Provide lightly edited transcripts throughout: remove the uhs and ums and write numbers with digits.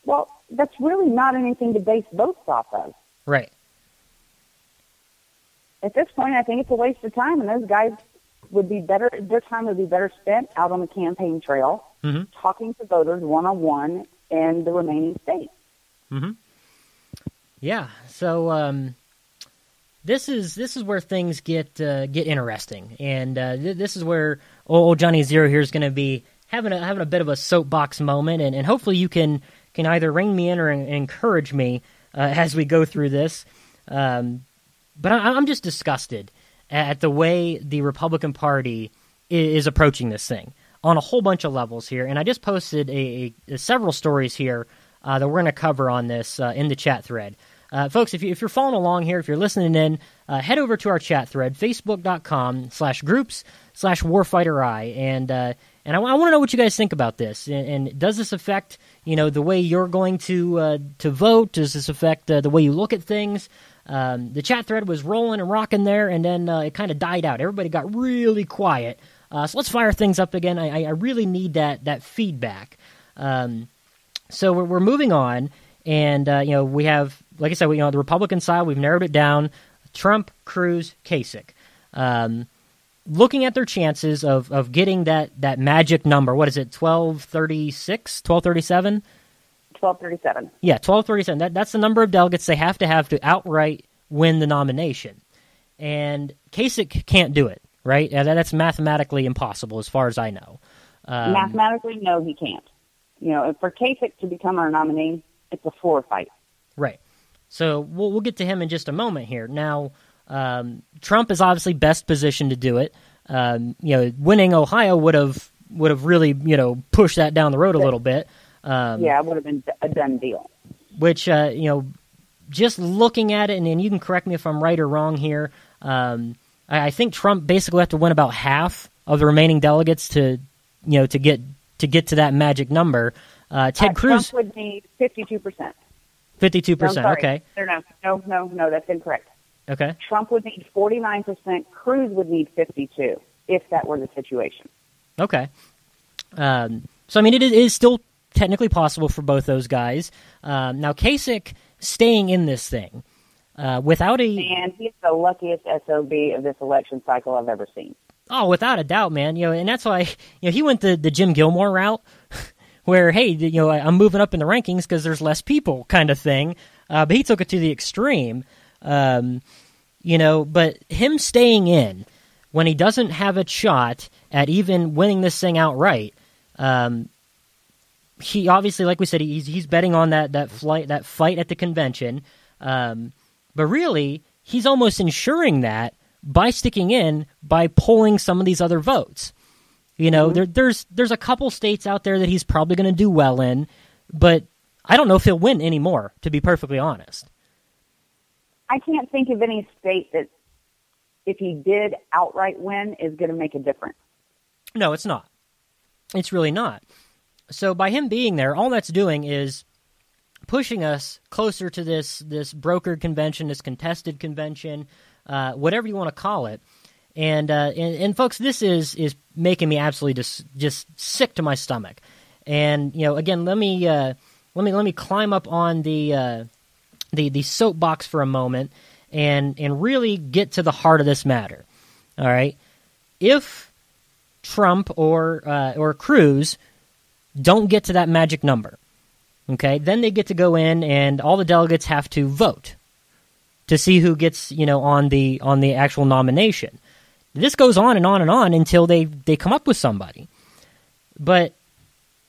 Well, that's really not anything to base votes off of. Right. At this point, I think it's a waste of time, and those guys would be better, their time would be better spent out on the campaign trail, talking to voters one-on-one in the remaining states. Yeah, so this is where things get interesting, and this is where old Johnny Zero here is going to be having a bit of a soapbox moment, and hopefully you can either rein me in or encourage me as we go through this. But I'm just disgusted at the way the Republican Party is approaching this thing on a whole bunch of levels here. And I just posted several stories here that we're going to cover on this in the chat thread. Folks, if you're following along here, if you're listening in, head over to our chat thread, facebook.com/groups/Warfighter Eye. And I want to know what you guys think about this. And does this affect, the way you're going to vote? Does this affect the way you look at things? The chat thread was rolling and rocking there, and then it kind of died out. Everybody got really quiet. So let's fire things up again. I really need that feedback. So we're moving on, and we have, like I said, the Republican side, we've narrowed it down: Trump, Cruz, Kasich. Looking at their chances of getting that magic number. What is it? 1236? 1237? 1237. Yeah, 1237. That's the number of delegates they have to outright win the nomination. And Kasich can't do it, right? That's mathematically impossible as far as I know. Mathematically, no, he can't. For Kasich to become our nominee, it's a floor fight. Right. So we'll get to him in just a moment here. Now, Trump is obviously best positioned to do it. Winning Ohio would have really, pushed that down the road a little bit. It would have been a done deal. Which, just looking at it, and you can correct me if I'm right or wrong here, I think Trump basically had to win about half of the remaining delegates to get to that magic number. Ted Cruz Trump would need 52%. 52%. Okay. No, that's incorrect. Okay. Trump would need 49%. Cruz would need 52%, if that were the situation. Okay. So it is still technically possible for both those guys. Now, Kasich staying in this thing without a... And he's the luckiest SOB of this election cycle I've ever seen. Oh, without a doubt, man. And that's why he went the Jim Gilmore route, where, hey, I'm moving up in the rankings because there's less people kind of thing. But he took it to the extreme. But him staying in when he doesn't have a shot at even winning this thing outright, he obviously, like we said, he's betting on that fight at the convention. But really, he's almost ensuring that by sticking in, by pulling some of these other votes. There's a couple states out there that he's probably going to do well in, but I don't know if he'll win anymore, to be perfectly honest. I can't think of any state that, if he did outright win, is going to make a difference. No, it's not. It's really not. So by him being there, all that's doing is pushing us closer to this brokered convention, this contested convention, whatever you want to call it. And folks, this is making me absolutely just sick to my stomach. And again, let me climb up on the soapbox for a moment and really get to the heart of this matter. All right, if Trump or Cruz don't get to that magic number, okay, then they get to go in and all the delegates have to vote to see who gets on the actual nomination. This goes on and on and on until they come up with somebody. But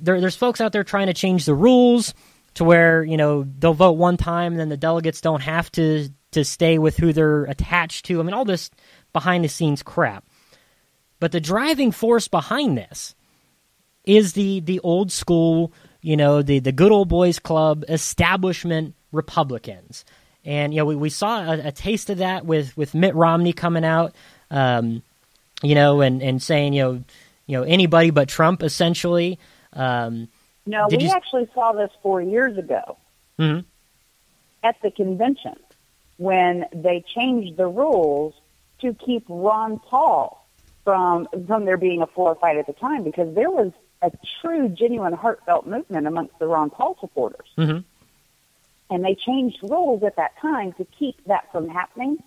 there's folks out there trying to change the rules to where they'll vote one time and then the delegates don't have to stay with who they're attached to. All this behind the scenes crap. But the driving force behind this is the old school, the good old boys club establishment Republicans. And we saw a taste of that with Mitt Romney coming out, and saying anybody but Trump essentially. No, we actually saw this 4 years ago at the convention when they changed the rules to keep Ron Paul from there being a floor fight at the time, because there was a true, genuine, heartfelt movement amongst the Ron Paul supporters. Mm-hmm. And they changed rules at that time to keep that from happening.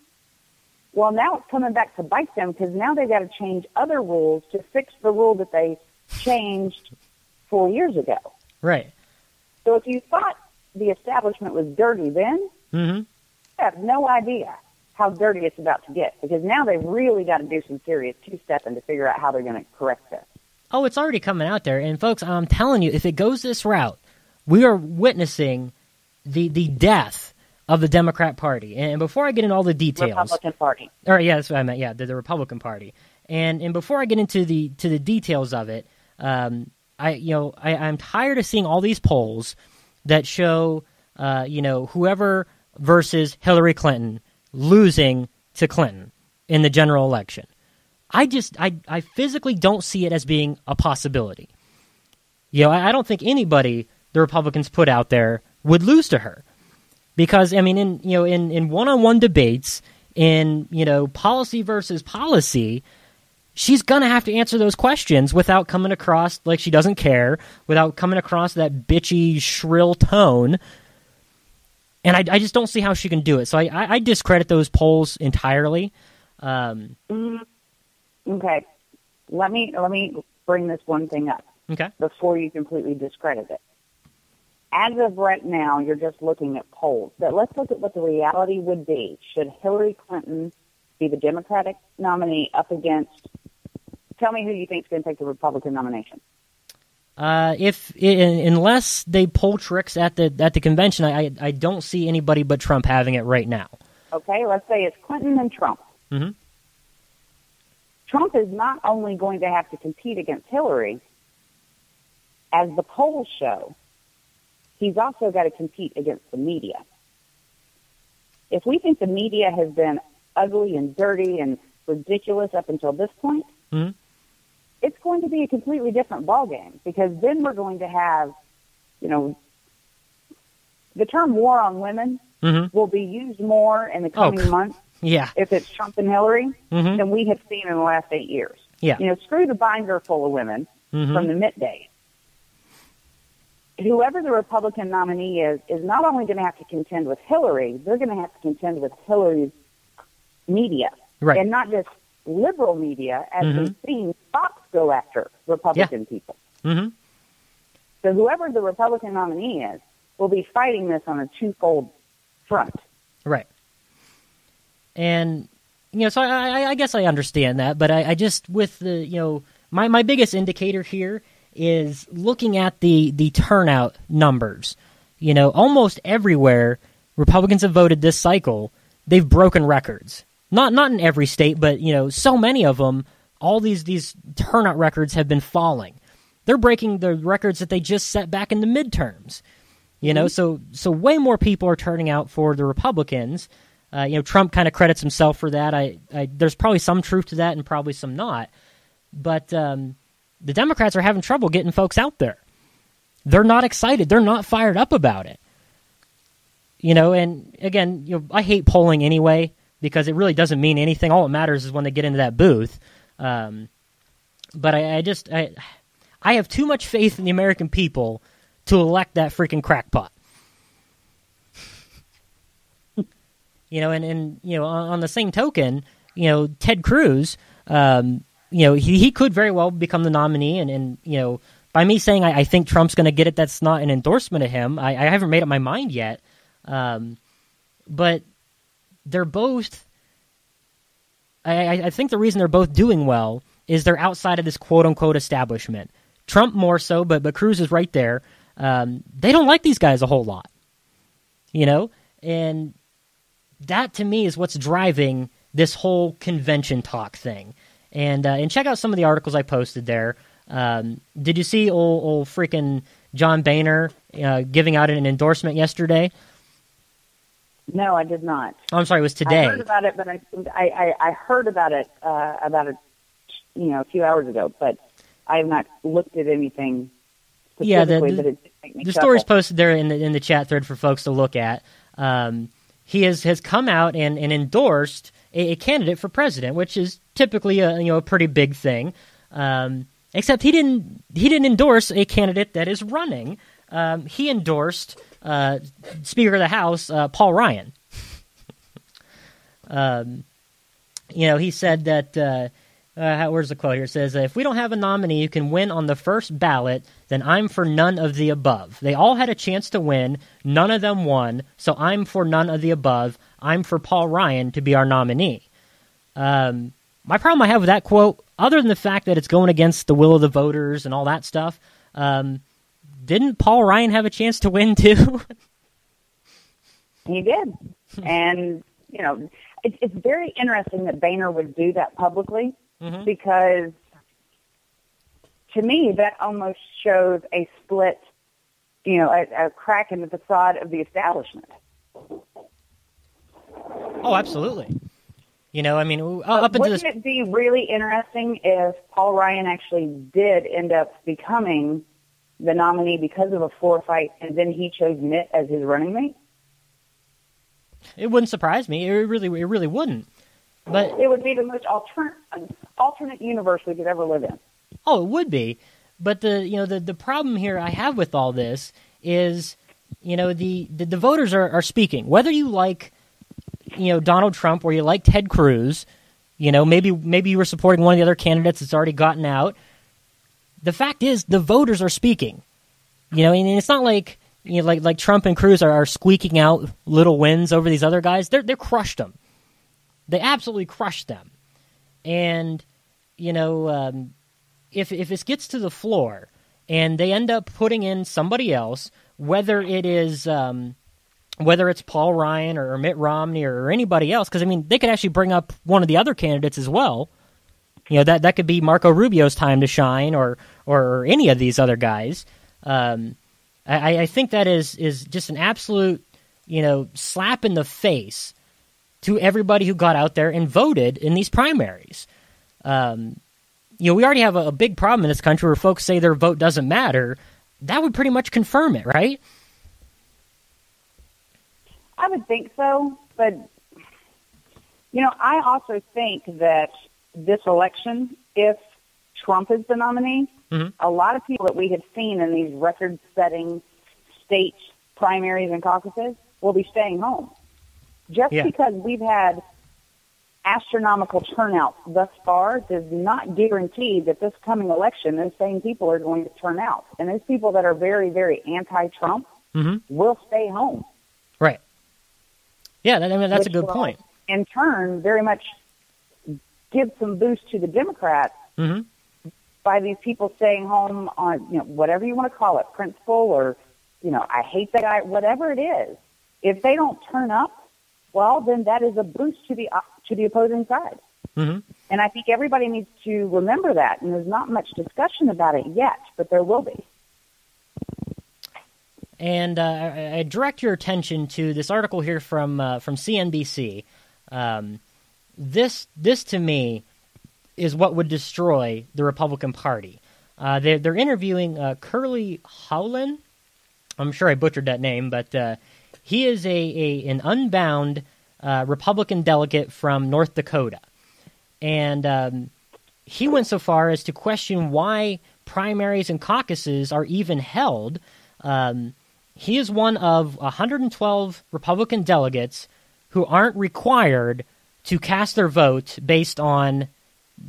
Well, now it's coming back to bite them because now they've got to change other rules to fix the rule that they changed 4 years ago. Right. So if you thought the establishment was dirty then, mm-hmm. you have no idea how dirty it's about to get because now they've really got to do some serious two-stepping to figure out how they're going to correct this. Oh, it's already coming out there. And, folks, I'm telling you, if it goes this route, we are witnessing the death of the Democrat Party. And before I get into all the details... Republican Party. Or, yeah, that's what I meant. Yeah, the Republican Party. And before I get into the details of it, I'm tired of seeing all these polls that show, whoever versus Hillary Clinton losing to Clinton in the general election. I physically don't see it as being a possibility. I don't think anybody the Republicans put out there would lose to her. Because, I mean, in one-on-one debates, in, policy versus policy, she's going to have to answer those questions without coming across like she doesn't care, without coming across that bitchy, shrill tone. And I just don't see how she can do it. So I discredit those polls entirely. Okay. Let me bring this one thing up. Okay. Before you completely discredit it. As of right now, you're just looking at polls. But let's look at what the reality would be. Should Hillary Clinton be the Democratic nominee up against... Tell me who you think is going to take the Republican nomination. Unless they pull tricks at the convention, I don't see anybody but Trump having it right now. Okay, let's say it's Clinton and Trump. Mm-hmm. Trump is not only going to have to compete against Hillary, as the polls show, he's also got to compete against the media. If we think the media has been ugly and dirty and ridiculous up until this point, mm-hmm. it's going to be a completely different ballgame because then we're going to have, the term war on women mm-hmm. will be used more in the coming months. Yeah. If it's Trump and Hillary mm-hmm. than we have seen in the last 8 years. Yeah. Screw the binder full of women mm-hmm. from the mid-days. Whoever the Republican nominee is not only going to have to contend with Hillary, they're going to have to contend with Hillary's media. Right. And not just liberal media, as mm-hmm. we've seen Fox go after Republican people. Mm-hmm. So whoever the Republican nominee is will be fighting this on a twofold front. Right. And, so I guess I understand that, but I just, with the, my biggest indicator here is looking at the turnout numbers. Almost everywhere Republicans have voted this cycle, they've broken records. Not in every state, but, so many of them, all these turnout records have been falling. They're breaking the records that they just set back in the midterms. Mm-hmm. So way more people are turning out for the Republicans. Trump kind of credits himself for that. There's probably some truth to that and probably some not. But the Democrats are having trouble getting folks out there. They're not excited. They're not fired up about it. And again, I hate polling anyway because it really doesn't mean anything. All it matters is when they get into that booth. But I have too much faith in the American people to elect that freaking crackpot. On the same token, Ted Cruz, he could very well become the nominee, and by me saying I think Trump's going to get it, that's not an endorsement of him. I haven't made up my mind yet, but they're both. I think the reason they're both doing well is they're outside of this quote unquote establishment. Trump more so, but Cruz is right there. They don't like these guys a whole lot, and that to me is what's driving this whole convention talk thing. And check out some of the articles I posted there. Did you see old freaking John Boehner giving out an endorsement yesterday? No, I did not. Oh, I'm sorry, it was today. I heard about it, but I heard about it a few hours ago, but I have not looked at anything specifically. Yeah, but it did make me the chuckle. story's posted there in the chat thread for folks to look at. He has come out and endorsed a candidate for president, which is typically a pretty big thing. Except he didn't endorse a candidate that is running. He endorsed Speaker of the House Paul Ryan. He said that. Where's the quote here? It says, if we don't have a nominee who can win on the first ballot, then I'm for none of the above. They all had a chance to win. None of them won, so I'm for none of the above. I'm for Paul Ryan to be our nominee. My problem I have with that quote, other than the fact that it's going against the will of the voters and all that stuff, didn't Paul Ryan have a chance to win too? He did. And, it's very interesting that Boehner would do that publicly. Mm-hmm. Because to me, that almost shows a split, a crack in the facade of the establishment. Oh, absolutely. Wouldn't it be really interesting if Paul Ryan actually did end up becoming the nominee because of a floor fight, and then he chose Mitt as his running mate? It wouldn't surprise me. It really wouldn't. But it would be the most alternate universe we could ever live in. Oh, it would be. But the problem here I have with all this is, the voters are speaking. Whether you like, Donald Trump or you like Ted Cruz, maybe you were supporting one of the other candidates that's already gotten out. The fact is, the voters are speaking. And it's not like like Trump and Cruz are squeaking out little wins over these other guys. They're crushed them. They absolutely crushed them. And, if this gets to the floor and they end up putting in somebody else, whether it's Paul Ryan or Mitt Romney or anybody else, because, they could actually bring up one of the other candidates as well. That could be Marco Rubio's time to shine or any of these other guys. I think that is just an absolute, slap in the face to everybody who got out there and voted in these primaries. We already have a big problem in this country where folks say their vote doesn't matter. That would pretty much confirm it, right? I would think so, but, I also think that this election, if Trump is the nominee, mm-hmm. a lot of people that we have seen in these record-setting state primaries and caucuses will be staying home. Just because we've had astronomical turnouts thus far does not guarantee that this coming election, those same people are going to turn out. And those people that are very, very anti-Trump mm-hmm. will stay home. Right. Yeah, that's a good point. In turn, very much give some boost to the Democrats mm-hmm. by these people staying home on, whatever you want to call it, principle or, I hate that guy, whatever it is. If they don't turn up, well, then that is a boost to the opposing side. Mm-hmm. And I think everybody needs to remember that. And there's not much discussion about it yet, but there will be. And I direct your attention to this article here from CNBC. This to me is what would destroy the Republican Party. They're interviewing Curly Howlin. I'm sure I butchered that name, but he is an unbound Republican delegate from North Dakota. And he went so far as to question why primaries and caucuses are even held. He is one of 112 Republican delegates who aren't required to cast their vote based on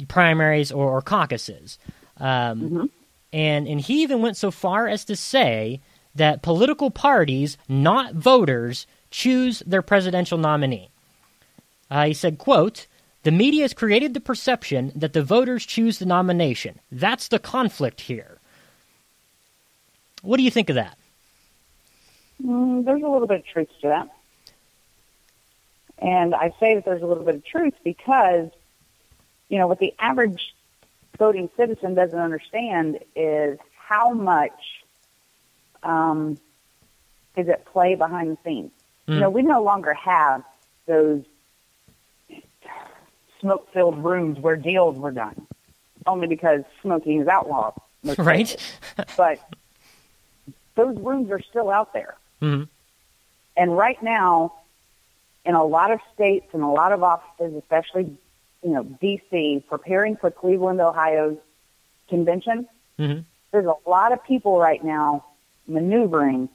primaries or caucuses. Mm-hmm. And he even went so far as to say that political parties, not voters, choose their presidential nominee. He said, quote, "The media has created the perception that the voters choose the nomination. That's the conflict here." What do you think of that? There's a little bit of truth to that. And I say that there's a little bit of truth because, what the average voting citizen doesn't understand is how much is at play behind the scenes. Mm. We no longer have those smoke-filled rooms where deals were done, only because smoking is outlawed. Right. But those rooms are still out there. Mm-hmm. And right now, in a lot of states and a lot of offices, especially, D.C., preparing for Cleveland, Ohio's convention, Mm-hmm. there's a lot of people right now maneuvering